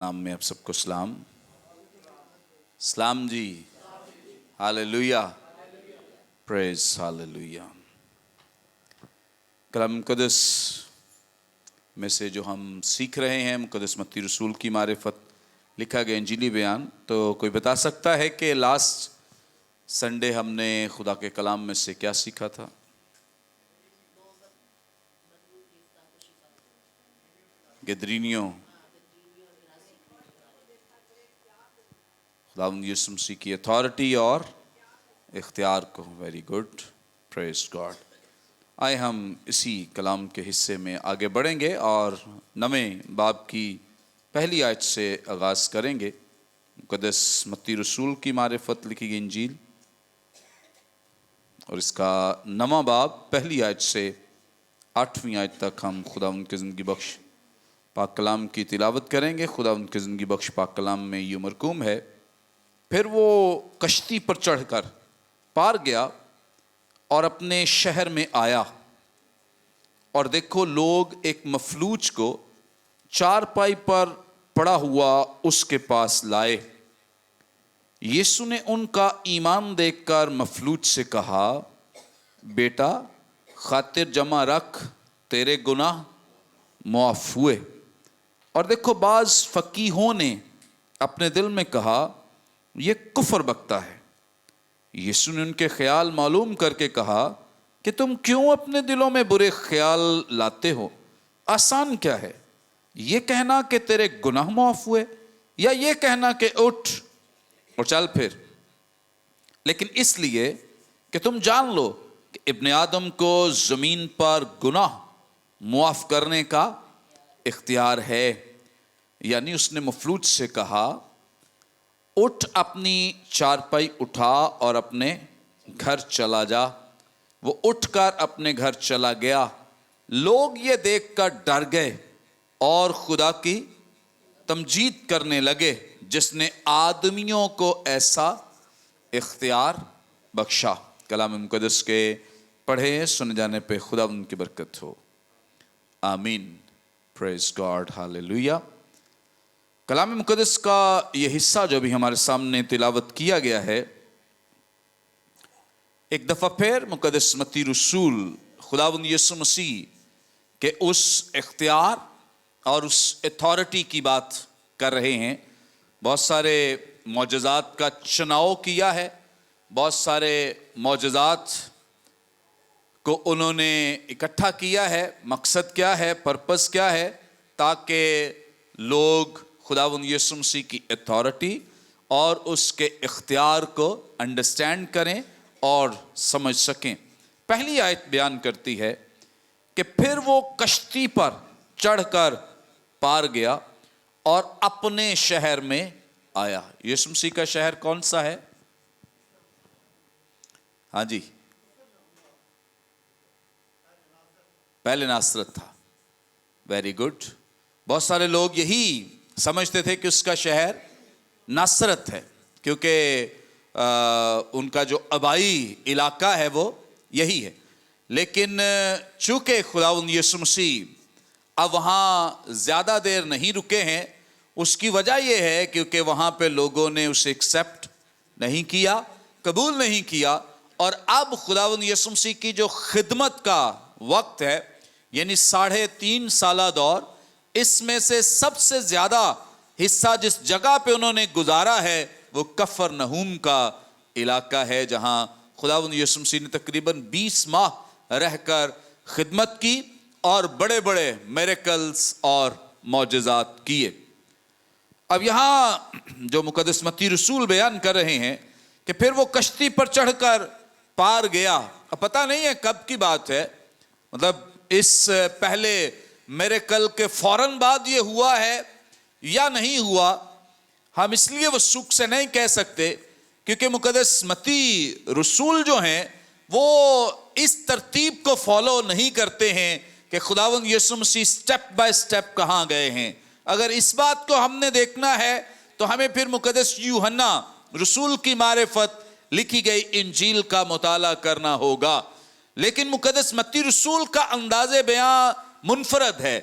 नाम में आप सबको सलाम सलाम जी। Hallelujah, praise hallelujah. कलाम मुक़द्दस में से जो हम सीख रहे हैं मुक़द्दस मत्ती रसूल की मारिफत लिखा गया इंजीली बयान, तो कोई बता सकता है कि लास्ट संडे हमने खुदा के कलाम में से क्या सीखा था? गदरीनियों, खुदावंद यीशु मसीह की अथॉरिटी और इख्तियार को। Very good, praise God. आए हम इसी कलाम के हिस्से में आगे बढ़ेंगे और नवें बाब की पहली आयत से आगाज़ करेंगे। मुक़द्दस मत्ती रसूल की मारिफत लिखी गई इंजील और इसका नवां बाब पहली आयत से 8वीं आयत तक हम खुदावंद के ज़िंदगी बख्श पाक कलाम की तिलावत करेंगे। खुदावंद के ज़िंदगी बख्श पाक कलाम में यूं मरकूम है, फिर वो कश्ती पर चढ़कर पार गया और अपने शहर में आया, और देखो लोग एक मफलूज को चारपाई पर पड़ा हुआ उसके पास लाए। यीशु ने उनका ईमान देखकर मफलूज से कहा, बेटा खातिर जमा रख, तेरे गुनाह मुआफ हुए। और देखो बाज फकीहों ने अपने दिल में कहा, ये कुफर बकता है। यीशु ने उनके ख्याल मालूम करके कहा कि तुम क्यों अपने दिलों में बुरे ख्याल लाते हो? आसान क्या है, ये कहना कि तेरे गुनाह माफ हुए, या ये कहना कि उठ और चल फिर? लेकिन इसलिए कि तुम जान लो कि इब्ने आदम को जमीन पर गुनाह मुआफ करने का इख्तियार है। यानी उसने मफलूज से कहा, उठ अपनी चारपाई उठा और अपने घर चला जा। वो उठकर अपने घर चला गया। लोग ये देखकर डर गए और खुदा की तमजीद करने लगे जिसने आदमियों को ऐसा इख्तियार बख्शा। कलाम मुक़द्दस के पढ़े सुन जाने पे खुदा उनकी बरकत हो, आमीन। Praise God, hallelujah. कलाम मुक़द्दस का ये हिस्सा जो भी हमारे सामने तिलावत किया गया है, एक दफ़ा फिर मुक़द्दस मत्ती रसूल खुदावंद यीशु मसीह के उस इख्तियार और उस अथॉरिटी की बात कर रहे हैं। बहुत सारे मौजज़ात का चुनाव किया है, बहुत सारे मौजज़ात को उन्होंने इकट्ठा किया है। मकसद क्या है, पर्पस क्या है? ताकि लोग खुदावंद यीशु मसीह की अथॉरिटी और उसके इख्तियार को अंडरस्टैंड करें और समझ सकें। पहली आयत बयान करती है कि फिर वो कश्ती पर चढ़कर पार गया और अपने शहर में आया। यीशु मसीह का शहर कौन सा है? हाँ जी, पहले नासरत था। Very good. बहुत सारे लोग यही समझते थे कि उसका शहर नासरत है, क्योंकि उनका जो आबाई इलाका है वो यही है। लेकिन चूंकि खुदावंद यीशु मसीह अब वहाँ ज़्यादा देर नहीं रुके हैं, उसकी वजह यह है क्योंकि वहाँ पे लोगों ने उसे एक्सेप्ट नहीं किया, कबूल नहीं किया। और अब खुदावंद यीशु मसीह की जो खिदमत का वक्त है, यानी 3.5 साला दौर, इसमें से सबसे ज़्यादा हिस्सा जिस जगह पे उन्होंने गुजारा है वो कफरनहूम का इलाका है, जहाँ खुदावंद यीशु मसीह ने तकरीबन 20 माह रहकर खिदमत की और बड़े बड़े मिरेकल्स और मौजज़ात किए। अब यहाँ जो मुक़द्दस मत्ती रसूल बयान कर रहे हैं कि फिर वो कश्ती पर चढ़कर पार गया। अब पता नहीं है कब की बात है, मतलब इस पहले मिरेकल के फौरन बाद ये हुआ है या नहीं हुआ, हम इसलिए वो सुख से नहीं कह सकते क्योंकि मुक़द्दस मत्ती रसूल जो हैं वो इस तरतीब को फॉलो नहीं करते हैं कि खुदावंद यीशु मसीह स्टेप बाय स्टेप कहाँ गए हैं। अगर इस बात को हमने देखना है तो हमें फिर मुक़द्दस यूहन्ना रसूल की मारिफत लिखी गई इंजील का मुताला करना होगा। लेकिन मुक़द्दस मत्ती रसूल का अंदाज़े बयां मुनफरद है,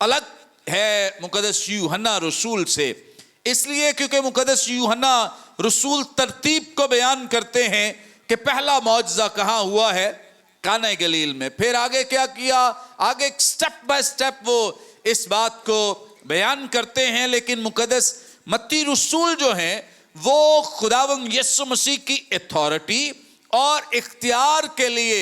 अलग है मुकद्दस यूहन्ना रसूल से। इसलिए क्योंकि मुकद्दस यूहन्ना रसूल तरतीब को बयान करते हैं कि पहला मौजज़ा कहाँ हुआ है, काना गलील में। फिर आगे क्या किया, आगे स्टेप बाय स्टेप वो इस बात को बयान करते हैं। लेकिन मुकद्दस मत्ती रसूल जो हैं वो खुदावंद यीशु मसीह की अथॉरिटी और इख्तियार के लिए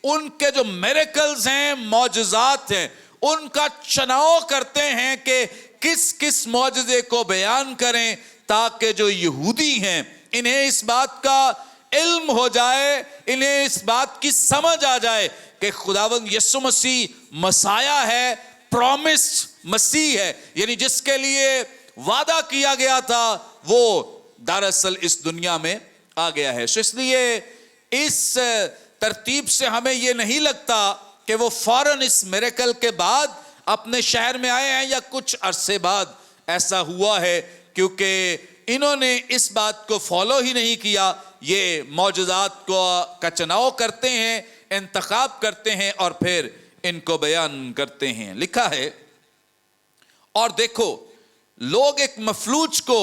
उनके जो मिरेकल्स हैं, मौजज़ात हैं, उनका चुनाव करते हैं कि किस किस मौजज़े को बयान करें, ताकि जो यहूदी हैं इन्हें इस बात का इल्म हो जाए, इन्हें इस बात की समझ आ जाए कि खुदावंद यीशु मसीह मसाया है, प्रॉमिस्ड मसीह है, यानी जिसके लिए वादा किया गया था वो दरअसल इस दुनिया में आ गया है। सो इसलिए इस तरतीब से हमें ये नहीं लगता कि वो फौरन इस मिरेकल के बाद अपने शहर में आए हैं या कुछ अरसे बाद ऐसा हुआ है, क्योंकि इन्होंने इस बात को फॉलो ही नहीं किया। ये मौजूदात को का चुनाव करते हैं, इंतखाब करते हैं और फिर इनको बयान करते हैं। लिखा है, और देखो लोग एक मफलूज को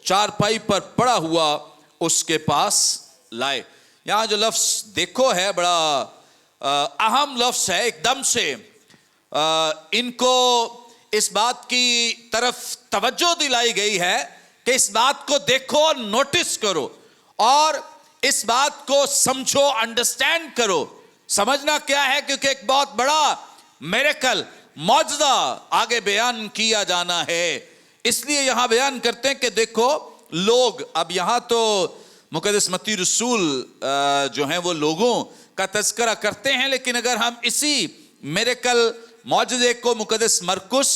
चारपाई पर पड़ा हुआ उसके पास लाए। यहाँ जो लफ्ज़ देखो है बड़ा अहम लफ्ज़ है। एकदम से इनको इस बात की तरफ तवज्जो दिलाई गई है कि इस बात को देखो, नोटिस करो और इस बात को समझो, अंडरस्टैंड करो। समझना क्या है, क्योंकि एक बहुत बड़ा मिरेकल, मौजज़ा आगे बयान किया जाना है। इसलिए यहां बयान करते हैं कि देखो लोग, अब यहां तो मुकद्दस मत्ती रसूल जो हैं वो लोगों का तज़किरा करते हैं, लेकिन अगर हम इसी मिरेकल मौजज़े को मुकद्दस मरकुस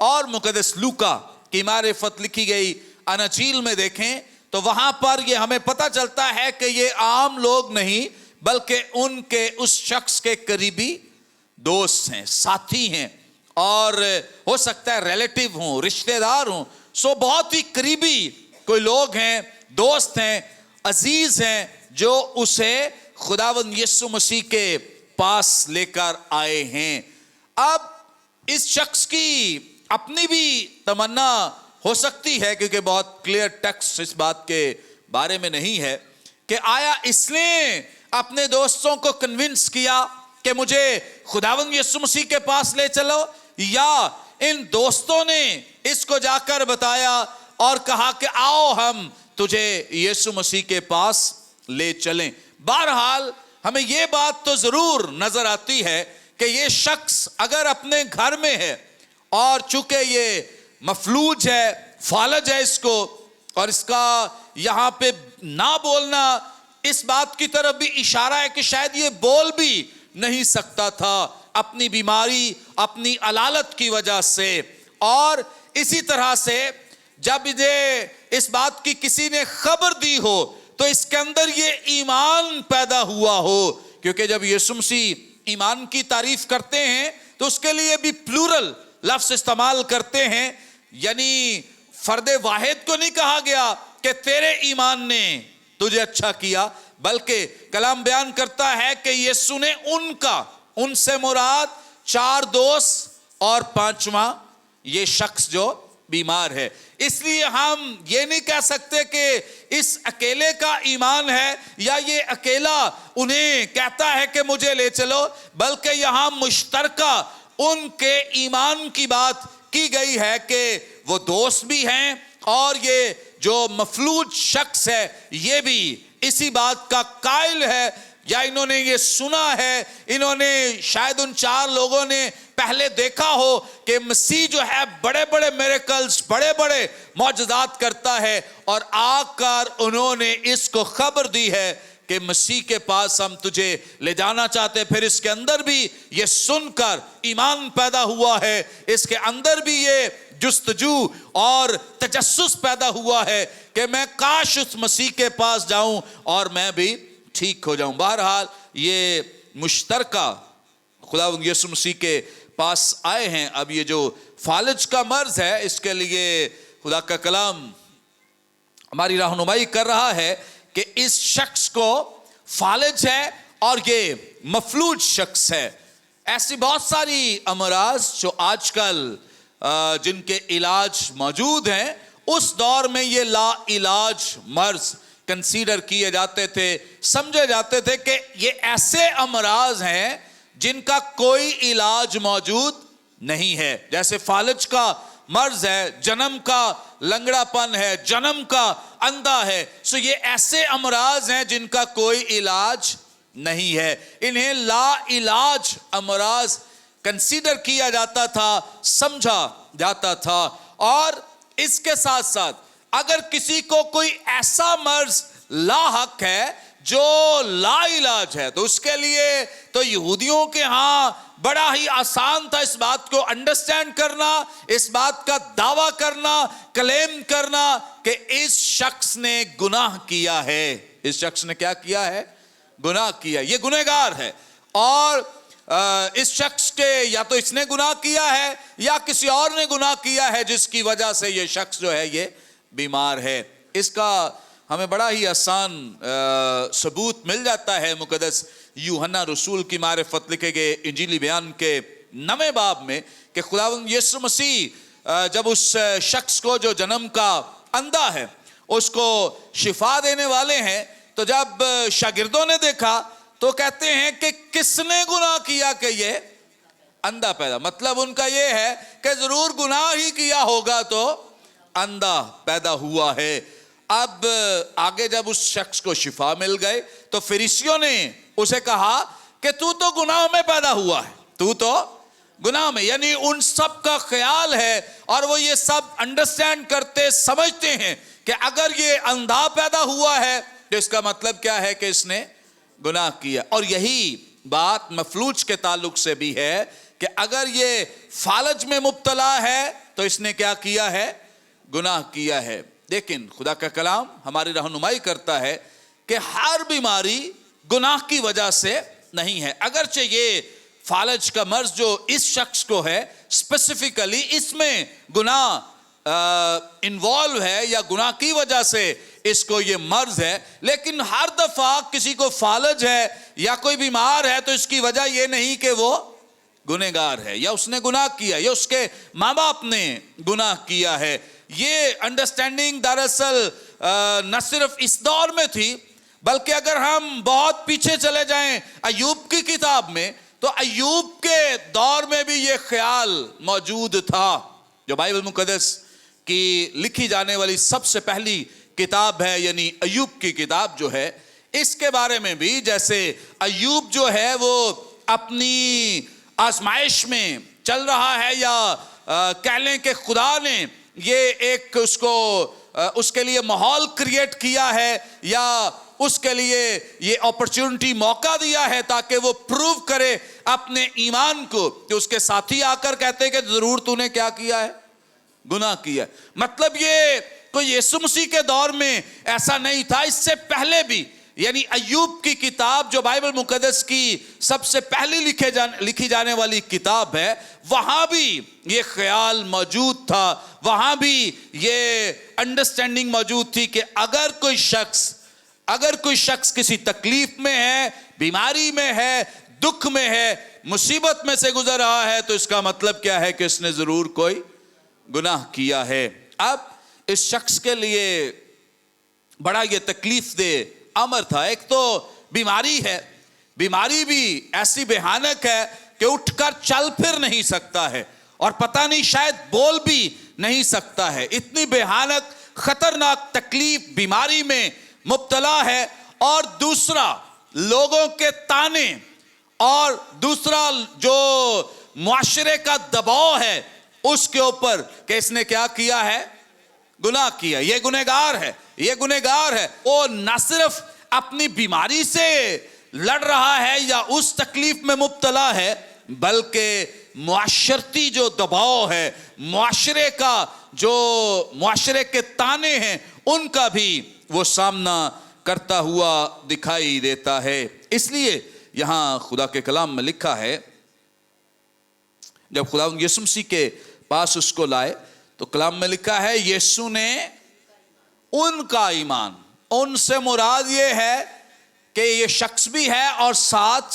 और मुकद्दस लूका की मारिफत लिखी गई अनजील में देखें तो वहां पर ये हमें पता चलता है कि ये आम लोग नहीं, बल्कि उनके उस शख्स के करीबी दोस्त हैं, साथी हैं, और हो सकता है रिलेटिव हों, रिश्तेदार हों। सो बहुत ही करीबी कोई लोग हैं, दोस्त हैं, अजीज हैं, जो उसे खुदावंद यीशु मसीह के पास लेकर आए हैं। अब इस शख्स की अपनी भी तमन्ना हो सकती है, क्योंकि बहुत क्लियर टेक्स्ट इस बात के बारे में नहीं है कि आया इसने अपने दोस्तों को कन्विंस किया कि मुझे खुदावंद यीशु मसीह के पास ले चलो, या इन दोस्तों ने इसको जाकर बताया और कहा कि आओ हम तुझे यीशु मसीह के पास ले चलें। बहरहाल हमें ये बात तो जरूर नजर आती है कि ये शख्स अगर अपने घर में है और चूंकि ये मफलूज है, फालज है इसको, और इसका यहाँ पे ना बोलना इस बात की तरफ भी इशारा है कि शायद ये बोल भी नहीं सकता था अपनी बीमारी, अपनी अलालत की वजह से। और इसी तरह से जब इसे इस बात की किसी ने खबर दी हो तो इसके अंदर ये ईमान पैदा हुआ हो, क्योंकि जब यीशु मसीह ईमान की तारीफ करते हैं तो उसके लिए भी प्लूरल लफ्ज़ इस्तेमाल करते हैं, यानी फर्दे वाहिद को नहीं कहा गया कि तेरे ईमान ने तुझे अच्छा किया, बल्कि कलाम बयान करता है कि यीशु ने उनका, उनसे मुराद 4 दोस्त और 5वां ये शख्स जो बीमार है। इसलिए हम ये नहीं कह सकते कि इस अकेले का ईमान है या ये अकेला उन्हें कहता है कि मुझे ले चलो, बल्कि यहाँ मुश्तरका उनके ईमान की बात की गई है कि वो दोस्त भी हैं और ये जो मफलूज शख्स है ये भी इसी बात का कायल है, या इन्होंने ये सुना है, इन्होंने शायद उन 4 लोगों ने पहले देखा हो कि मसीह जो है बड़े बड़े मिरेकल्स, बड़े बड़े मौजज़ात करता है, और आकर उन्होंने इसको खबर दी है कि मसीह के पास हम तुझे ले जाना चाहते हैं। फिर इसके अंदर भी ये सुनकर ईमान पैदा हुआ है, इसके अंदर भी ये जुस्तजू और तजस्सुस पैदा हुआ है कि मैं काश उस मसीह के पास जाऊं और मैं भी ठीक हो जाऊं। बहरहाल ये मुश्तरका खुदावंद यीशु मसीह के पास आए हैं। अब ये जो फालज का मर्ज है, इसके लिए खुदा का कलाम हमारी रहनुमाई कर रहा है कि इस शख्स को फालज है और ये मफलूज शख्स है। ऐसी बहुत सारी अमराज जो आजकल جن کے علاج موجود ہیں، اس دور میں یہ لا علاج مرض کنسیڈر کیے جاتے تھے، سمجھے جاتے تھے کہ یہ ایسے امراض ہیں جن کا کوئی علاج موجود نہیں ہے. جیسے فالج کا مرض ہے، جنم کا لنگڑا پن ہے، جنم کا اندھا ہے. سو یہ ایسے امراض ہیں جن کا کوئی علاج نہیں ہے. انہیں لا علاج امراض کنسیڈر کیا جاتا تھا، سمجھا جاتا تھا. اور اس کے ساتھ ساتھ اگر کسی کو کوئی ایسا مرض لاحق ہے جو لا علاج ہے، تو اس کے لیے تو یہودیوں کے ہاں بڑا ہی آسان تھا اس بات کو انڈرسٹینڈ کرنا، اس بات کا دعویٰ کرنا، کلیم کرنا کہ اس شخص نے گناہ کیا ہے. اس شخص نے کیا کیا ہے؟ گناہ کیا. یہ گنہگار ہے، اور اس شخص کے یا تو اس نے گناہ کیا ہے یا کسی اور نے گناہ کیا ہے جس کی وجہ سے یہ شخص جو ہے یہ بیمار ہے. اس کا ہمیں بڑا ہی آسان ثبوت مل جاتا ہے مقدس یوحنا رسول کی معرفت لکھے گئے انجیلی بیان کے 9 باب میں، کہ خداوند یسوع مسیح جب اس شخص کو جو جنم کا اندھا ہے اس کو شفا دینے والے ہیں، تو جب شاگردوں نے دیکھا تو کہتے ہیں کہ کس نے گناہ کیا کہ یہ اندھا پیدا. مطلب ان کا یہ ہے کہ ضرور گناہ ہی کیا ہوگا تو اندھا پیدا ہوا ہے. اب آگے جب اس شخص کو شفا مل گئے تو فریسیوں نے اسے کہا کہ تو گناہ میں پیدا ہوا ہے، تو گناہ میں. یعنی ان سب کا خیال ہے اور وہ یہ سب انڈرسٹینڈ کرتے سمجھتے ہیں کہ اگر یہ اندھا پیدا ہوا ہے تو اس کا مطلب کیا ہے کہ اس نے گناہ کیا. اور یہی بات مفلوج کے تعلق سے بھی ہے کہ اگر یہ فالج میں مبتلا ہے تو اس نے کیا کیا ہے؟ گناہ کیا ہے. لیکن خدا کا کلام ہماری رہنمائی کرتا ہے کہ ہر بیماری گناہ کی وجہ سے نہیں ہے. اگرچہ یہ فالج کا مرض جو اس شخص کو ہے اسپیسیفکلی اس میں گناہ انوالو ہے یا گناہ کی وجہ سے اس کو یہ مرض ہے، لیکن ہر دفعہ کسی کو فالج ہے یا کوئی بیمار ہے تو اس کی وجہ یہ نہیں کہ وہ گنہگار ہے یا اس نے گناہ کیا یا اس کے ماں باپ نے گناہ کیا ہے. یہ انڈرسٹینڈنگ دراصل نہ صرف اس دور میں تھی، بلکہ اگر ہم بہت پیچھے چلے جائیں ایوب کی کتاب میں تو ایوب کے دور میں بھی یہ خیال موجود تھا. جو بائبل مقدس کی لکھی جانے والی سب سے پہلی کتاب ہے، یعنی ایوب کی کتاب جو ہے، اس کے بارے میں بھی جیسے ایوب جو ہے وہ اپنی آزمائش میں چل رہا ہے، یا کہہ لیں کہ خدا نے یہ ایک اس کے لیے ماحول کریٹ کیا ہے یا اس کے لیے یہ اپرچونٹی موقع دیا ہے تاکہ وہ پروو کرے اپنے ایمان کو، کہ اس کے ساتھی آ کر کہتے کہ ضرور تو نے کیا کیا ہے؟ گناہ کیا. مطلب یہ کوئی یسوع مسیح کے دور میں ایسا نہیں تھا، اس سے پہلے بھی، یعنی ایوب کی کتاب جو بائبل مقدس کی سب سے پہلی لکھی جانے والی کتاب ہے، وہاں بھی یہ خیال موجود تھا، وہاں بھی یہ انڈرسٹینڈنگ موجود تھی کہ اگر کوئی شخص کسی تکلیف میں ہے، بیماری میں ہے، دکھ میں ہے، مصیبت میں سے گزر رہا ہے، تو اس کا مطلب کیا ہے کہ اس نے ضرور کوئی گناہ کیا ہے. اب اس شخص کے لیے بڑا یہ تکلیف دہ امر تھا. ایک تو بیماری ہے، بیماری بھی ایسی بھیانک ہے کہ اٹھ کر چل پھر نہیں سکتا ہے، اور پتہ نہیں شاید بول بھی نہیں سکتا ہے. اتنی بھیانک خطرناک تکلیف بیماری میں مبتلا ہے. اور دوسرا لوگوں کے تانے، اور دوسرا جو معاشرے کا دباؤ ہے اس کے اوپر کہ اس نے کیا کیا ہے؟ گناہ کیا. یہ گنہگار ہے، یہ گنہگار ہے. وہ نہ صرف اپنی بیماری سے لڑ رہا ہے یا اس تکلیف میں مبتلا ہے، بلکہ معاشرتی جو دباؤ ہے، معاشرے کے تانے ہیں، ان کا بھی وہ سامنا کرتا ہوا دکھائی دیتا ہے. اس لیے یہاں خدا کے کلام میں لکھا ہے، جب خدا یسوع مسیح کے پاس اس کو لائے تو کلام میں لکھا ہے یسوع نے ان کا ایمان، ان سے مراد یہ ہے کہ یہ شخص بھی ہے اور ساتھ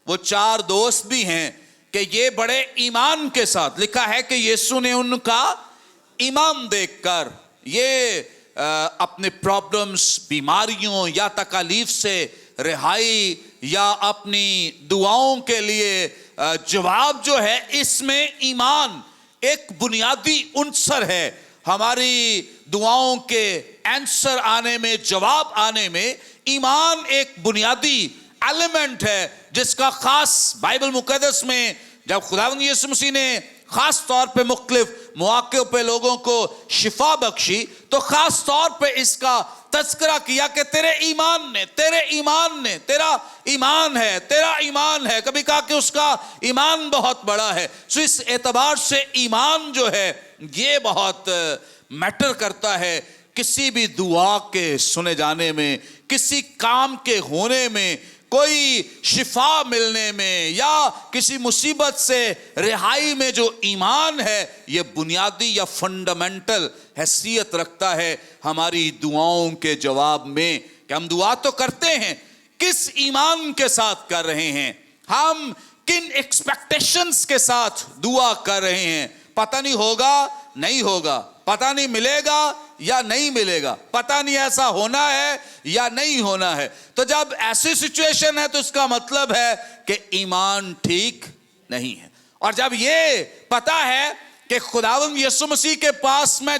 وہ 4 دوست بھی ہیں کہ یہ بڑے ایمان کے ساتھ لکھا ہے کہ یسوع نے ان کا ایمان دیکھ کر یہ اپنے پرابلمز، بیماریوں یا تکالیف سے رہائی یا اپنی دعاؤں کے لیے جواب جو ہے، اس میں ایمان ایک بنیادی عنصر ہے. ہماری دعاؤں کے آنسر آنے میں، جواب آنے میں ایمان ایک بنیادی ایلیمنٹ ہے، جس کا خاص بائبل مقدس میں جب خداوند یسوع مسیح نے خاص طور پہ مختلف مواقع پہ لوگوں کو شفا بخشی تو خاص طور پہ اس کا تذکرہ کیا کہ تیرے ایمان نے تیرا ایمان ہے. کبھی کہا کہ اس کا ایمان بہت بڑا ہے. سو اس اعتبار سے ایمان جو ہے یہ بہت میٹر کرتا ہے کسی بھی دعا کے سنے جانے میں، کسی کام کے ہونے میں، کوئی شفا ملنے میں، یا کسی مصیبت سے رہائی میں. جو ایمان ہے یہ بنیادی یا فنڈامنٹل حیثیت رکھتا ہے ہماری دعاؤں کے جواب میں. کہ ہم دعا تو کرتے ہیں، کس ایمان کے ساتھ کر رہے ہیں، ہم کن ایکسپیکٹیشنز کے ساتھ دعا کر رہے ہیں. پتہ نہیں ہوگا نہیں ہوگا، پتہ نہیں ملے گا یا نہیں ملے گا، پتہ نہیں ایسا ہونا ہے یا نہیں ہونا ہے. تو جب ایسی سچویشن ہے تو اس کا مطلب ہے کہ ایمان ٹھیک نہیں ہے. اور جب یہ پتہ ہے کہ خداوند یسوع مسیح کے پاس میں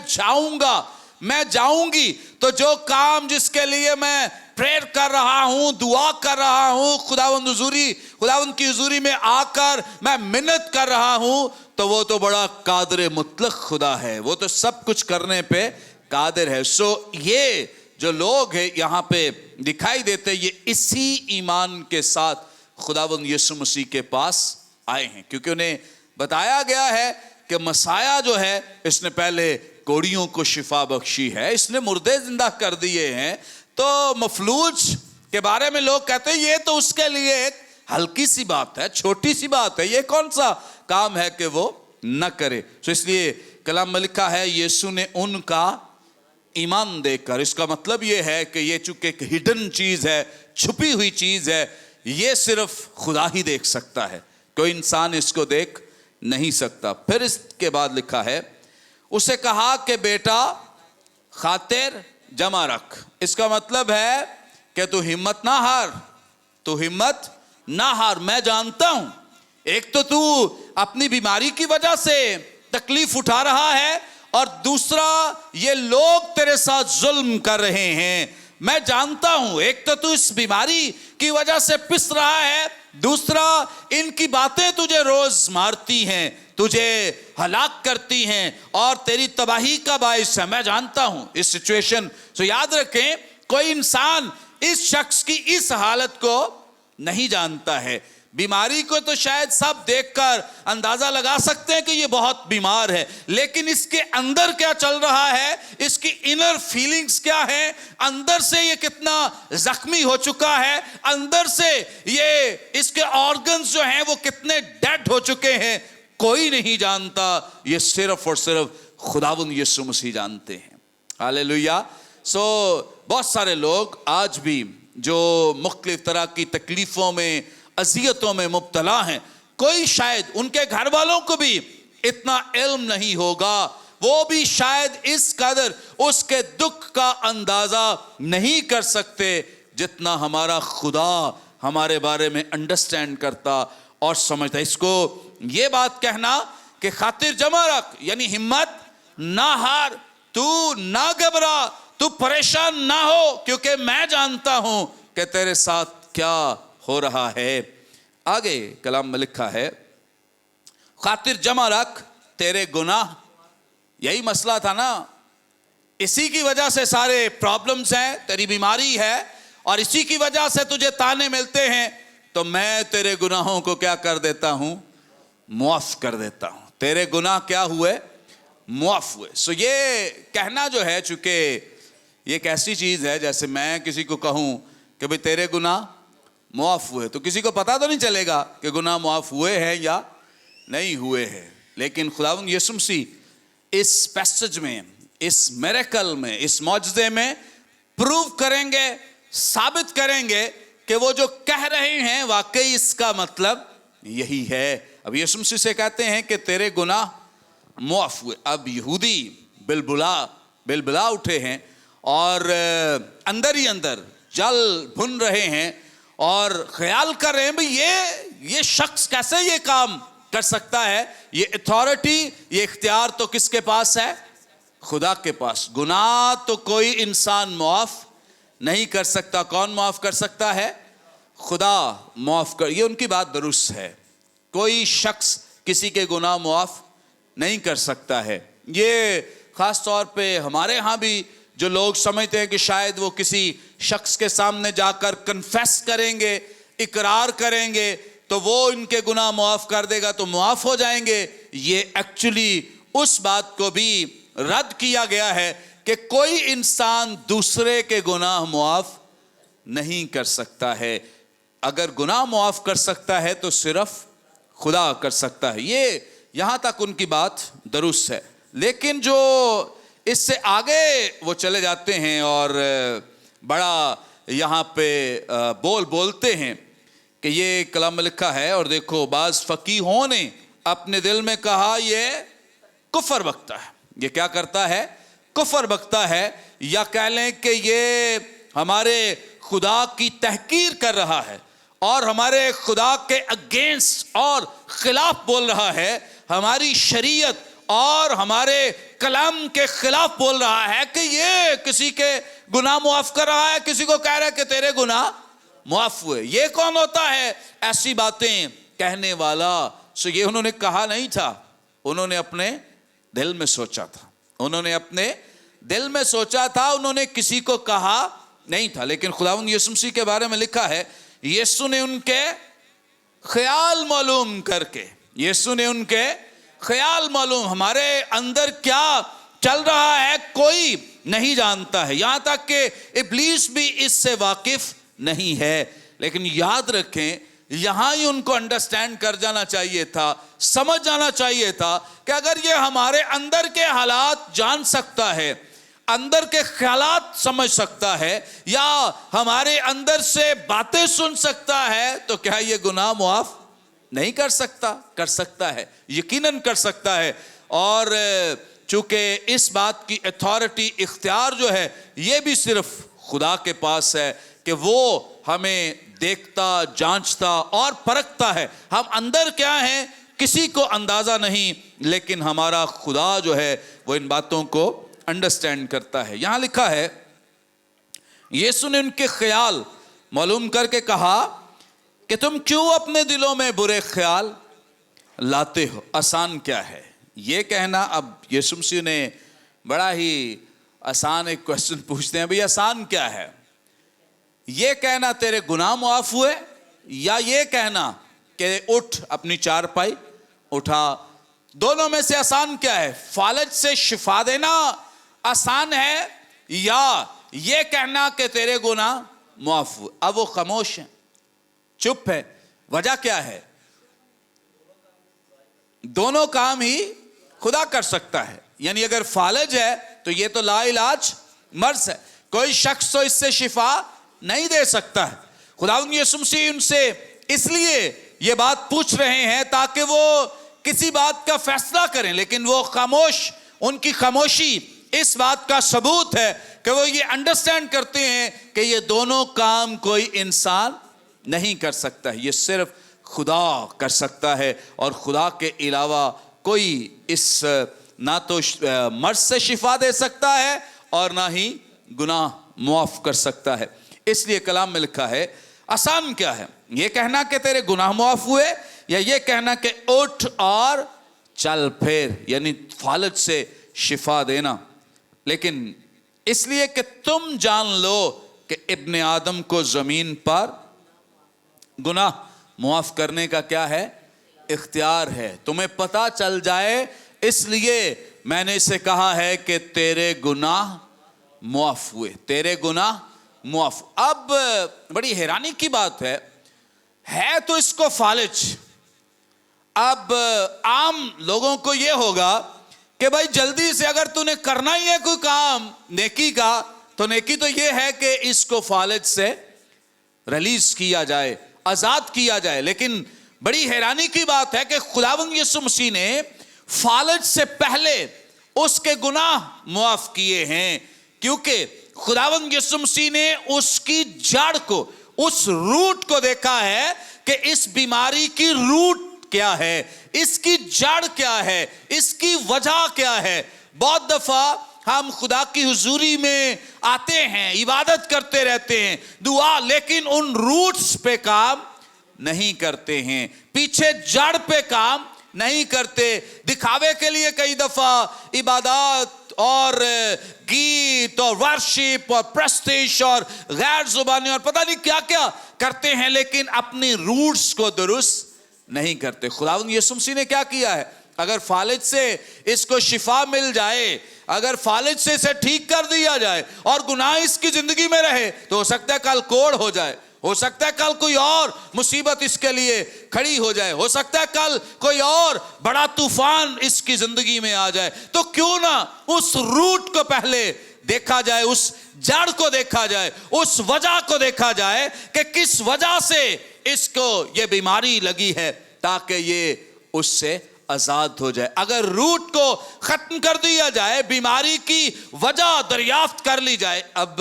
جاؤں گی تو جو کام جس کے لیے میں پریئر کر رہا ہوں، دعا کر رہا ہوں، خداوند کی حضوری میں آ کر میں منت کر رہا ہوں، تو وہ تو بڑا قادر مطلق خدا ہے، وہ تو سب کچھ کرنے پہ قادر ہے. سو یہ جو لوگ ہیں یہاں پہ دکھائی دیتے، یہ اسی ایمان کے ساتھ خداوند یسوع مسیح کے پاس آئے ہیں، کیونکہ انہیں بتایا گیا ہے کہ مسیح جو ہے اس نے پہلے کوڑیوں کو شفا بخشی ہے، اس نے مردے زندہ کر دیے ہیں. تو مفلوج کے بارے میں لوگ کہتے ہیں یہ تو اس کے لیے ایک ہلکی سی بات ہے، چھوٹی سی بات ہے، یہ کون سا کام ہے کہ وہ نہ کرے. تو اس لیے کلام میں لکھا ہے یسوع نے ان کا ایمان دیکھ کر. اس کا مطلب یہ ہے کہ یہ چونکہ ایک ہڈن چیز ہے، چھپی ہوئی چیز ہے، یہ صرف خدا ہی دیکھ سکتا ہے، کوئی انسان اس کو دیکھ نہیں سکتا. پھر اس کے بعد لکھا ہے اسے کہا کہ بیٹا خاطر جمع رکھ. اس کا مطلب ہے کہ تو ہمت نہ ہار. میں جانتا ہوں ایک تو اپنی بیماری کی وجہ سے تکلیف اٹھا رہا ہے، اور دوسرا یہ لوگ تیرے ساتھ ظلم کر رہے ہیں. میں جانتا ہوں ایک تو اس بیماری کی وجہ سے پس رہا ہے، دوسرا ان کی باتیں تجھے روز مارتی ہیں، تجھے ہلاک کرتی ہیں اور تیری تباہی کا باعث ہے. میں جانتا ہوں اس سچویشن. سو یاد رکھیں کوئی انسان اس شخص کی اس حالت کو نہیں جانتا ہے. بیماری کو تو شاید سب دیکھ کر اندازہ لگا سکتے ہیں کہ یہ بہت بیمار ہے، لیکن اس کے اندر کیا چل رہا ہے، اس کی انر فیلنگز کیا ہیں، اندر سے یہ کتنا زخمی ہو چکا ہے، اندر سے یہ اس کے آرگنز جو ہیں وہ کتنے ڈیڈ ہو چکے ہیں، کوئی نہیں جانتا. یہ صرف اور صرف خداوند یسوع مسیح جانتے ہیں. ہاللیلویا. سو بہت سارے لوگ آج بھی جو مختلف طرح کی تکلیفوں میں، اذیتوں میں مبتلا ہیں، کوئی شاید ان کے گھر والوں کو بھی اتنا علم نہیں ہوگا، وہ بھی شاید اس قدر اس کے دکھ کا اندازہ نہیں کر سکتے جتنا ہمارا خدا ہمارے بارے میں انڈرسٹینڈ کرتا اور سمجھتا. اس کو یہ بات کہنا کہ خاطر جمع رکھ یعنی ہمت نہ ہار، تو نہ گھبرا، تو پریشان نہ ہو، کیونکہ میں جانتا ہوں کہ تیرے ساتھ کیا ہو رہا ہے. آگے کلام میں لکھا ہے خاطر جمع رکھ تیرے گناہ. یہی مسئلہ تھا نا، اسی کی وجہ سے سارے پرابلمز ہیں، تیری بیماری ہے اور اسی کی وجہ سے تجھے تانے ملتے ہیں. تو میں تیرے گناہوں کو کیا کر دیتا ہوں، معاف کر دیتا ہوں. تیرے گناہ کیا ہوئے، معاف ہوئے. سو یہ کہنا جو ہے، چونکہ یہ ایک ایسی چیز ہے جیسے میں کسی کو کہوں کہ بھئی تیرے گناہ معاف ہوئے، تو کسی کو پتا تو نہیں چلے گا کہ گناہ معاف ہوئے ہیں یا نہیں ہوئے ہیں. لیکن خداوند یسوع مسیح اس پیسج میں، اس میریکل میں، اس معجزے میں پروو کریں گے، ثابت کریں گے کہ وہ جو کہہ رہے ہیں واقعی اس کا مطلب یہی ہے. اب یسوع مسیح سے کہتے ہیں کہ تیرے گناہ معاف ہوئے. اب یہودی بلبلا اٹھے ہیں اور اندر ہی اندر جل بھن رہے ہیں اور خیال کر رہے ہیں بھئی یہ شخص کیسے یہ کام کر سکتا ہے. یہ اتھارٹی، یہ اختیار تو کس کے پاس ہے؟ خدا کے پاس. گناہ تو کوئی انسان معاف نہیں کر سکتا. کون معاف کر سکتا ہے؟ خدا معاف کر. یہ ان کی بات درست ہے. کوئی شخص کسی کے گناہ معاف نہیں کر سکتا ہے. یہ خاص طور پہ ہمارے ہاں بھی جو لوگ سمجھتے ہیں کہ شاید وہ کسی شخص کے سامنے جا کر کنفیس کریں گے، اقرار کریں گے تو وہ ان کے گناہ معاف کر دے گا تو معاف ہو جائیں گے. یہ ایکچولی اس بات کو بھی رد کیا گیا ہے کہ کوئی انسان دوسرے کے گناہ معاف نہیں کر سکتا ہے. اگر گناہ معاف کر سکتا ہے تو صرف خدا کر سکتا ہے. یہ یہاں تک ان کی بات درست ہے. لیکن جو اس سے آگے وہ چلے جاتے ہیں اور بڑا یہاں پہ بولتے ہیں کہ یہ کلام میں لکھا ہے، اور دیکھو بعض فقیہوں نے اپنے دل میں کہا یہ کفر بکتا ہے. یہ کیا کرتا ہے؟ کفر بکتا ہے. یا کہہ لیں کہ یہ ہمارے خدا کی تحقیر کر رہا ہے اور ہمارے خدا کے اگینسٹ اور خلاف بول رہا ہے، ہماری شریعت اور ہمارے کلام کے خلاف بول رہا ہے کہ یہ کسی کے گناہ معاف کر رہا ہے، کسی کو کہہ رہا ہے کہ تیرے گناہ معاف ہوئے. یہ کون ہوتا ہے ایسی باتیں کہنے والا؟ سو یہ انہوں نے کہا نہیں تھا، انہوں نے اپنے دل میں سوچا تھا. انہوں نے اپنے دل میں سوچا تھا، انہوں نے کسی کو کہا نہیں تھا. لیکن خداوند یسوع مسیح کے بارے میں لکھا ہے یسوع نے ان کے خیال معلوم کر کے، یسوع نے ان کے خیال معلوم، ہمارے اندر کیا چل رہا ہے کوئی نہیں جانتا ہے، یہاں تک کہ ابلیس بھی اس سے واقف نہیں ہے. لیکن یاد رکھیں یہاں ہی ان کو انڈرسٹینڈ کر جانا چاہیے تھا، سمجھ جانا چاہیے تھا کہ اگر یہ ہمارے اندر کے حالات جان سکتا ہے، اندر کے خیالات سمجھ سکتا ہے، یا ہمارے اندر سے باتیں سن سکتا ہے، تو کیا یہ گناہ معاف نہیں کر سکتا؟ کر سکتا ہے، یقیناً کر سکتا ہے. اور چونکہ اس بات کی اتھارٹی، اختیار جو ہے یہ بھی صرف خدا کے پاس ہے کہ وہ ہمیں دیکھتا، جانچتا اور پرکھتا ہے. ہم اندر کیا ہیں کسی کو اندازہ نہیں، لیکن ہمارا خدا جو ہے وہ ان باتوں کو انڈرسٹینڈ کرتا ہے. یہاں لکھا ہے یسوع نے ان کے خیال معلوم کر کے کہا کہ تم کیوں اپنے دلوں میں برے خیال لاتے ہو. آسان کیا ہے یہ کہنا؟ اب یسوع مسیح نے بڑا ہی آسان ایک کوسچن پوچھتے ہیں، بھئی آسان کیا ہے؟ یہ کہنا تیرے گناہ معاف ہوئے، یا یہ کہنا کہ اٹھ اپنی چارپائی اٹھا؟ دونوں میں سے آسان کیا ہے؟ فالج سے شفا دینا آسان ہے، یا یہ کہنا کہ تیرے گناہ معاف ہوئے؟ اب وہ خاموش ہیں، چپ ہے. وجہ کیا ہے؟ دونوں کام ہی خدا کر سکتا ہے. یعنی اگر فالج ہے تو یہ تو لا علاج مرض ہے، کوئی شخص تو اس سے شفا نہیں دے سکتا ہے. خداوند یسوع مسیح ان سے اس لیے یہ بات پوچھ رہے ہیں تاکہ وہ کسی بات کا فیصلہ کریں، لیکن وہ خاموش. ان کی خاموشی اس بات کا ثبوت ہے کہ وہ یہ انڈرسٹینڈ کرتے ہیں کہ یہ دونوں کام کوئی انسان نہیں کر سکتا ہے، یہ صرف خدا کر سکتا ہے. اور خدا کے علاوہ کوئی اس نہ تو مرض سے شفا دے سکتا ہے اور نہ ہی گناہ معاف کر سکتا ہے. اس لیے کلام میں لکھا ہے آسان کیا ہے؟ یہ کہنا کہ تیرے گناہ معاف ہوئے، یا یہ کہنا کہ اٹھ اور چل پھر، یعنی فالج سے شفا دینا. لیکن اس لیے کہ تم جان لو کہ ابن آدم کو زمین پر گناہ معاف کرنے کا کیا ہے؟ اختیار ہے. تمہیں پتا چل جائے اس لیے میں نے اسے کہا ہے کہ تیرے گناہ معاف ہوئے، تیرے گناہ معاف. اب بڑی حیرانی کی بات ہے تو اس کو فالج. اب عام لوگوں کو یہ ہوگا کہ بھائی جلدی سے اگر تو نے کرنا ہی ہے کوئی کام نیکی کا، تو نیکی تو یہ ہے کہ اس کو فالج سے ریلیز کیا جائے، آزاد کیا جائے. لیکن बड़ी हैरानी की बात है कि खुदावंद यीशु मसीह ने फालज से पहले उसके गुनाह मुआफ किए हैं, क्योंकि खुदावंद यीशु मसीह ने उसकी जड़ को, उस रूट को देखा है कि इस बीमारी की रूट क्या है, इसकी जड़ क्या है, इसकी वजह क्या है। बहुत दफा हम खुदा की हुजूरी में आते हैं, इबादत करते रहते हैं, दुआ, लेकिन उन रूट्स पे काम नहीं करते हैं, पीछे जड़ पे काम नहीं करते। दिखावे के लिए कई दफा इबादत और गीत और वर्शिप और प्रेस्टीज और गैर जुबानी और पता नहीं क्या क्या करते हैं, लेकिन अपनी रूट्स को दुरुस्त नहीं करते। खुदावंद यीशु मसीह ने क्या किया है? अगर फालिज से इसको शिफा मिल जाए, अगर फालिज से इसे ठीक कर दिया जाए और गुनाह इसकी जिंदगी में रहे, तो हो सकता है कल कोड़ हो जाए, हो सकता है कल कोई और मुसीबत इसके लिए खड़ी हो जाए, हो सकता है कल कोई और बड़ा तूफान इसकी जिंदगी में आ जाए। तो क्यों ना उस रूट को पहले देखा जाए, उस जड़ को देखा जाए, उस वजह को देखा जाए कि किस वजह से इसको ये बीमारी लगी है, ताकि ये उससे आजाद हो जाए। अगर रूट को खत्म कर दिया जाए, बीमारी की वजह दरियाफ्त कर ली जाए। अब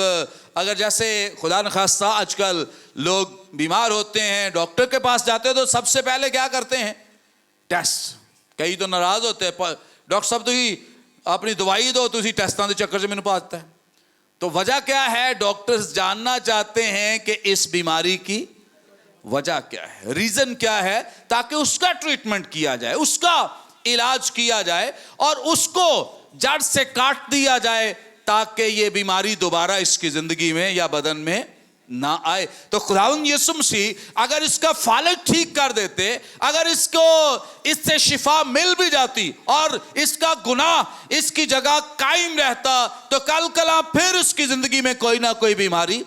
अगर जैसे खुदा न खास्ता आजकल लोग बीमार होते हैं, डॉक्टर के पास जाते हैं, तो सबसे पहले क्या करते हैं? टेस्ट। कई तो नाराज होते हैं, डॉक्टर साहब तुसी अपनी दवाई दो, तुसी टेस्टां दे चक्कर च मैनूं पा दित्ता है। तो वजह क्या है? डॉक्टर्स जानना चाहते हैं कि इस बीमारी की वजह क्या है, रीजन क्या है, ताकि उसका ट्रीटमेंट किया जाए, उसका इलाज किया जाए और उसको जड़ से काट दिया जाए, ताकि ये बीमारी दोबारा इसकी जिंदगी में या बदन में ना आए। तो खुदावंद यीशु मसीह अगर इसका फालिज ठीक कर देते, अगर इसको इससे शिफा मिल भी जाती और इसका गुनाह इसकी जगह कायम रहता, तो कल कला फिर उसकी जिंदगी में कोई ना कोई बीमारी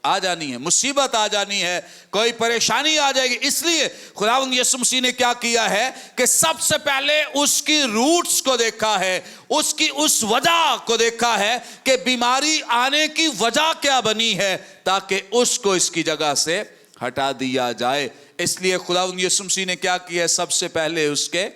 आ जानी है, मुसीबत आ जानी है, कोई परेशानी आ जाएगी। इसलिए खुदावंद यीशु मसीह ने क्या किया है कि सबसे पहले उसकी रूट्स को देखा है, उसकी उस वजह को देखा है कि बीमारी आने की वजह क्या बनी है, ताकि उसको इसकी जगह से हटा दिया जाए। इसलिए खुदावंद यीशु मसीह ने क्या किया? सबसे पहले उसके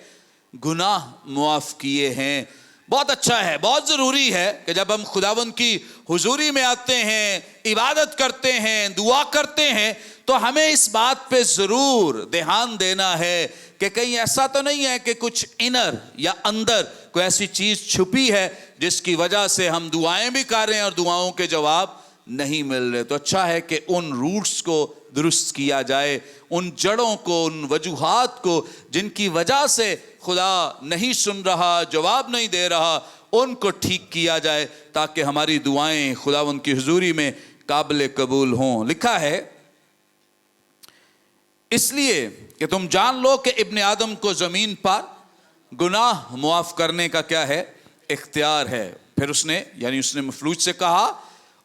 गुनाह मुआफ किए हैं। बहुत अच्छा है, बहुत ज़रूरी है कि जब हम खुदावंद की हुजूरी में आते हैं, इबादत करते हैं, दुआ करते हैं, तो हमें इस बात पे ज़रूर ध्यान देना है कि कहीं ऐसा तो नहीं है कि कुछ इनर या अंदर कोई ऐसी चीज़ छुपी है जिसकी वजह से हम दुआएं भी कर रहे हैं और दुआओं के जवाब नहीं मिल रहे। तो अच्छा है कि उन रूट्स को दुरुस्त किया जाए, उन जड़ों को, उन वजूहात को जिनकी वजह से खुदा नहीं सुन रहा, जवाब नहीं दे रहा, उनको ठीक किया जाए, ताकि हमारी दुआएं खुदावंद की हुजूरी में काबिल कबूल हों। लिखा है, इसलिए कि तुम जान लो कि इब्ने आदम को जमीन पर गुनाह मुआफ करने का क्या है? इख्तियार है। फिर उसने मफलूज से कहा,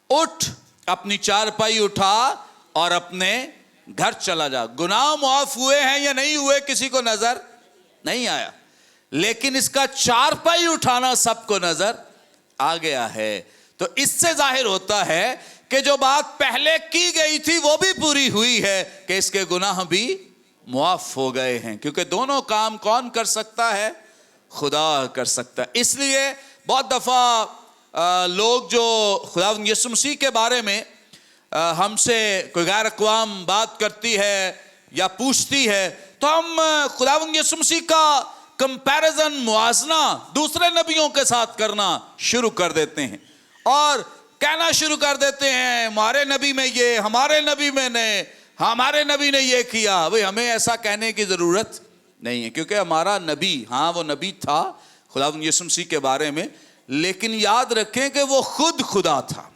उठ, अपनी चारपाई उठा और अपने घर चला जा। गुनाह मुआफ हुए हैं या नहीं हुए किसी को नजर नहीं आया, लेकिन इसका चारपाई उठाना सबको नजर आ गया है। तो इससे जाहिर होता है कि जो बात पहले की गई थी वो भी पूरी हुई है, कि इसके गुनाह भी मुआफ हो गए हैं, क्योंकि दोनों काम कौन कर सकता है? खुदा कर सकता है। इसलिए बहुत दफा लोग जो खुदावंद यीशु मसीह के बारे में हमसे कोई गैर अक़वाम बात करती है या पूछती है, तो हम खुदावंद यीशु मसीह का कंपैरिजन, मुआजना दूसरे नबियों के साथ करना शुरू कर देते हैं और कहना शुरू कर देते हैं, हमारे नबी में ये, हमारे नबी में ने, हमारे नबी ने ये किया। भाई हमें ऐसा कहने की ज़रूरत नहीं है, क्योंकि हमारा नबी, हाँ वो नबी था खुदावंद यीशु मसीह के बारे में, लेकिन याद रखें कि वो खुद खुदा था।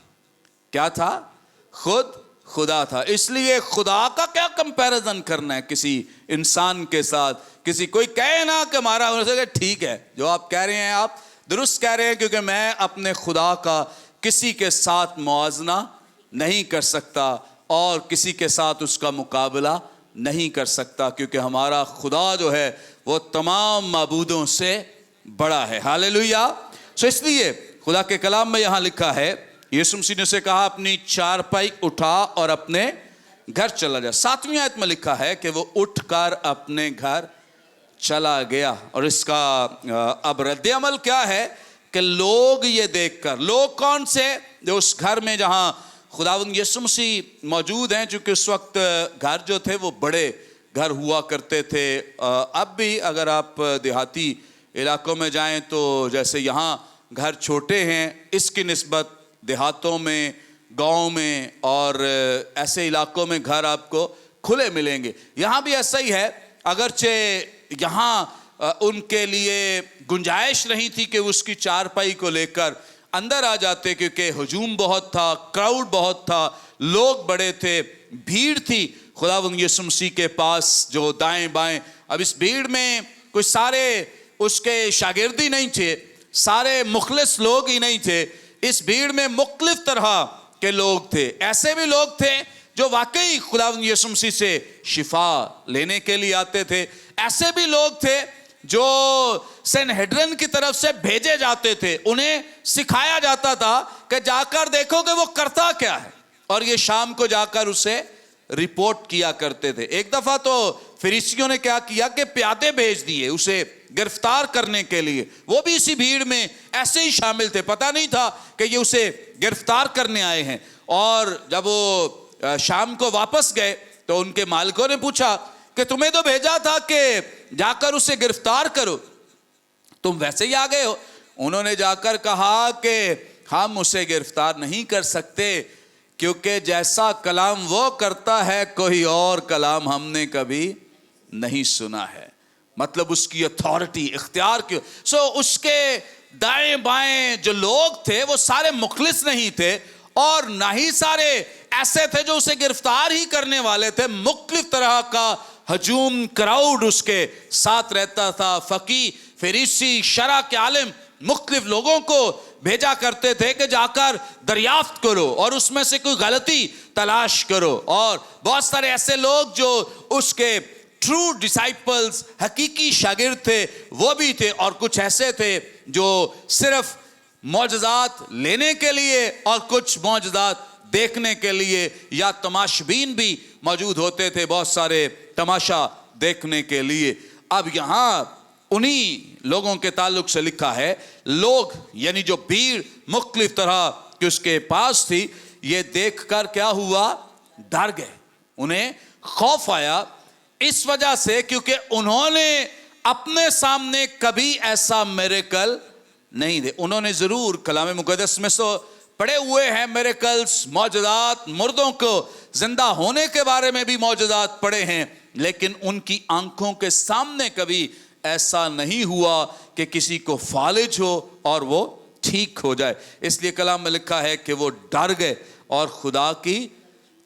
क्या था? खुद खुदा था। इसलिए खुदा का क्या कंपैरिजन करना है किसी इंसान के साथ? किसी कोई कहे ना कि हमारा, ठीक है जो आप कह रहे हैं आप दुरुस्त कह रहे हैं, क्योंकि मैं अपने खुदा का किसी के साथ मुआजना नहीं कर सकता और किसी के साथ उसका मुकाबला नहीं कर सकता, क्योंकि हमारा खुदा जो है वो तमाम माबूदों से बड़ा है। हालेलुया। सो इसलिए खुदा के कलाम में यहाँ लिखा है, यीशु मसीह ने उसे कहा, अपनी चारपाई उठा और अपने घर चला जाए। 7वीं आयत में लिखा है कि वो उठकर अपने घर चला गया। और इसका अब रद्द अमल क्या है कि लोग ये देखकर, लोग कौन से? जो उस घर में जहां खुदावंद यीशु मसीह मौजूद हैं, चूंकि उस वक्त घर जो थे वो बड़े घर हुआ करते थे। अब भी अगर आप देहाती इलाकों में जाएं तो जैसे यहाँ घर छोटे हैं, इसकी निस्बत देहातों में, गांव में और ऐसे इलाकों में घर आपको खुले मिलेंगे। यहाँ भी ऐसा ही है, अगरचे यहाँ उनके लिए गुंजाइश नहीं थी कि उसकी चारपाई को लेकर अंदर आ जाते, क्योंकि हुजूम बहुत था, क्राउड बहुत था, लोग बड़े थे, भीड़ थी खुदावंद यीशु मसीह के पास जो दाएं बाएं। अब इस भीड़ में कुछ सारे उसके शागिर्दी नहीं थे, सारे मुखलिस लोग ही नहीं थे। इस भीड़ में मुख्तलिफ तरह के लोग थे। ऐसे भी लोग थे जो वाकई खुदावंद यीशु मसीह से शिफा लेने के लिए आते थे। ऐसे भी लोग थे जो सनहेड्रिन की तरफ से भेजे जाते थे, उन्हें सिखाया जाता था कि जाकर देखो कि वो करता क्या है, और ये शाम को जाकर उसे रिपोर्ट किया करते थे। एक दफा तो फरीसियों ने क्या किया कि प्यादे भेज दिए उसे गिरफ्तार करने के लिए। वो भी इसी भीड़ में ऐसे ही शामिल थे, पता नहीं था कि ये उसे गिरफ्तार करने आए हैं। और जब वो शाम को वापस गए तो उनके मालिकों ने पूछा कि तुम्हें तो भेजा था कि जाकर उसे गिरफ्तार करो, तुम वैसे ही आ गए हो। उन्होंने जाकर कहा कि हम उसे गिरफ्तार नहीं कर सकते, क्योंकि जैसा कलाम वो करता है कोई और कलाम हमने कभी नहीं सुना है। मतलब उसकी अथॉरिटी, इख्तियार की। उसके दाएं बाएं जो लोग थे वो सारे मुखलिस नहीं थे, और ना ही सारे ऐसे थे जो उसे गिरफ्तार ही करने वाले थे। मुख्तलिफ तरह का हजूम, क्राउड उसके साथ रहता था। फकी, फरीसी, शरा के आलिम मुख्तलिफ लोगों को भेजा करते थे कि जाकर दरियाफ्त करो और उसमें से कोई गलती तलाश करो। और बहुत सारे ऐसे लोग जो उसके ट्रू डिसाइपल्स, हकीकी शागिर्द थे, वो भी थे। और कुछ ऐसे थे जो सिर्फ मौजज़ात लेने के लिए और कुछ मौजज़ात देखने के लिए, या तमाशबीन भी मौजूद होते थे, बहुत सारे तमाशा देखने के लिए। अब यहाँ उन्हीं लोगों के ताल्लुक से लिखा है, लोग यानी जो भीड़ मुख्तलिफ तरह की उसके पास थी, ये देखकर क्या हुआ? डर गए, उन्हें खौफ आया। इस वजह से क्योंकि उन्होंने अपने सामने कभी ऐसा मिरेकल नहीं दे। उन्होंने जरूर कलाम मुकद्दस में तो पढ़े हुए हैं मिरेकल्स, मौजज़ात, मुर्दों को जिंदा होने के बारे में भी मौजज़ात पढ़े हैं, लेकिन उनकी आंखों के सामने कभी ऐसा नहीं हुआ कि किसी को फालिज हो और वो ठीक हो जाए। इसलिए कलाम में लिखा है कि वो डर गए और खुदा की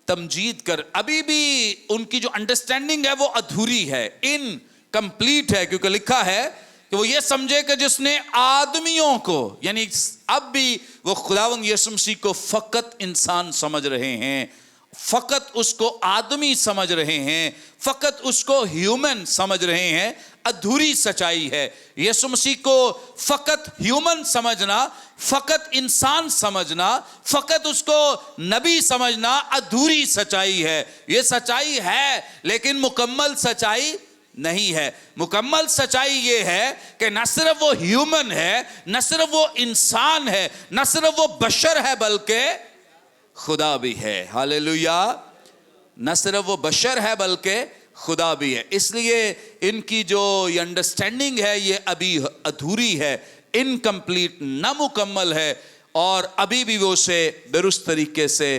तमजीद कर। अभी भी उनकी जो अंडरस्टैंडिंग है वो अधूरी है, इनकम्प्लीट है, क्योंकि लिखा है कि वो ये समझे कि जिसने आदमियों को, यानी अब भी वो खुदावंद यीशु मसीह को फकत इंसान समझ रहे हैं, फकत उसको आदमी समझ रहे हैं, फकत उसको ह्यूमन समझ रहे हैं। अधूरी सच्चाई है। यीशु मसीह को फकत ह्यूमन समझना, फकत इंसान समझना, फकत उसको नबी समझना अधूरी सच्चाई है। ये सच्चाई है लेकिन मुकम्मल सच्चाई नहीं है। मुकम्मल सच्चाई ये है कि न सिर्फ वो ह्यूमन है, न सिर्फ वो इंसान है, न सिर्फ वो बशर है, बल्कि खुदा भी है। हालेलुया। न सिर्फ वो बशर है बल्कि खुदा भी है। इसलिए इनकी जो ये अंडरस्टैंडिंग है ये अभी अधूरी है, इनकम्प्लीट, नामुकम्मल है, और अभी भी वो उसे दुरुस्त तरीके से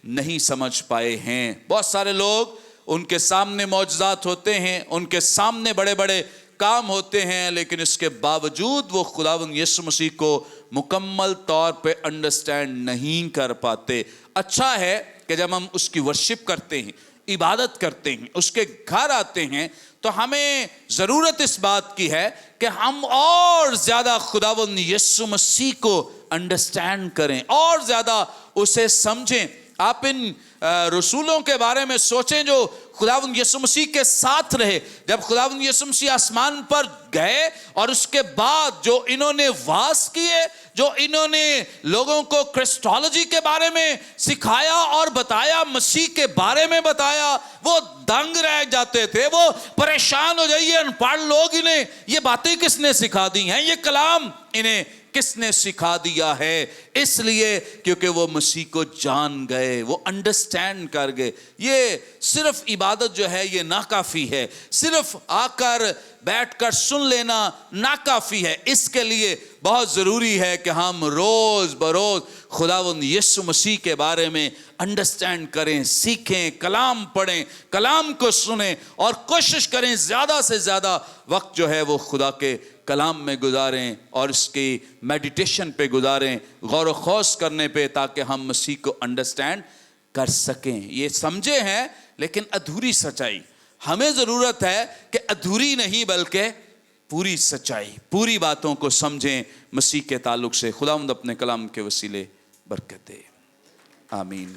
नहीं समझ पाए हैं। बहुत सारे लोग उनके सामने मौजज़ात होते हैं, उनके सामने बड़े बड़े काम होते हैं, लेकिन इसके बावजूद वो खुदावंद यीशु मसीह को मुकम्मल तौर पे अंडरस्टैंड नहीं कर पाते। अच्छा है कि जब हम उसकी वर्शिप करते हैं, इबादत करते हैं, उसके घर आते हैं, तो हमें ज़रूरत इस बात की है कि हम और ज़्यादा खुदावंद यीशु मसीह को अंडरस्टैंड करें, और ज़्यादा उसे समझें, آپ ان رسولوں کے بارے میں سوچیں جو خداوند یسوع مسیح کے ساتھ رہے. جب خداوند یسوع مسیح آسمان پر گئے اور اس کے بعد جو انہوں نے واعظ کیے, جو انہوں نے لوگوں کو کرسٹالوجی کے بارے میں سکھایا اور بتایا, مسیح کے بارے میں بتایا, وہ دنگ رہ جاتے تھے, وہ پریشان ہو جائیے ان پڑھ لوگ, انہیں یہ باتیں کس نے سکھا دی ہیں, یہ کلام انہیں کس نے سکھا دیا ہے؟ اس لیے کیونکہ وہ مسیح کو جان گئے, وہ انڈرسٹینڈ کر گئے. یہ صرف عبادت جو ہے یہ ناکافی ہے, صرف آ کر بیٹھ کر سن لینا ناکافی ہے. اس کے لیے بہت ضروری ہے کہ ہم روز بروز خداوند یسوع مسیح کے بارے میں انڈرسٹینڈ کریں, سیکھیں, کلام پڑھیں, کلام کو سنیں اور کوشش کریں زیادہ سے زیادہ وقت جو ہے وہ خدا کے کلام میں گزاریں اور اس کی میڈیٹیشن پہ گزاریں, غور و خوض کرنے پہ, تاکہ ہم مسیح کو انڈرسٹینڈ کر سکیں. یہ سمجھے ہیں لیکن ادھوری سچائی. ہمیں ضرورت ہے کہ ادھوری نہیں بلکہ پوری سچائی, پوری باتوں کو سمجھیں مسیح کے تعلق سے. خداوند اپنے کلام کے وسیلے برکت دے. آمین.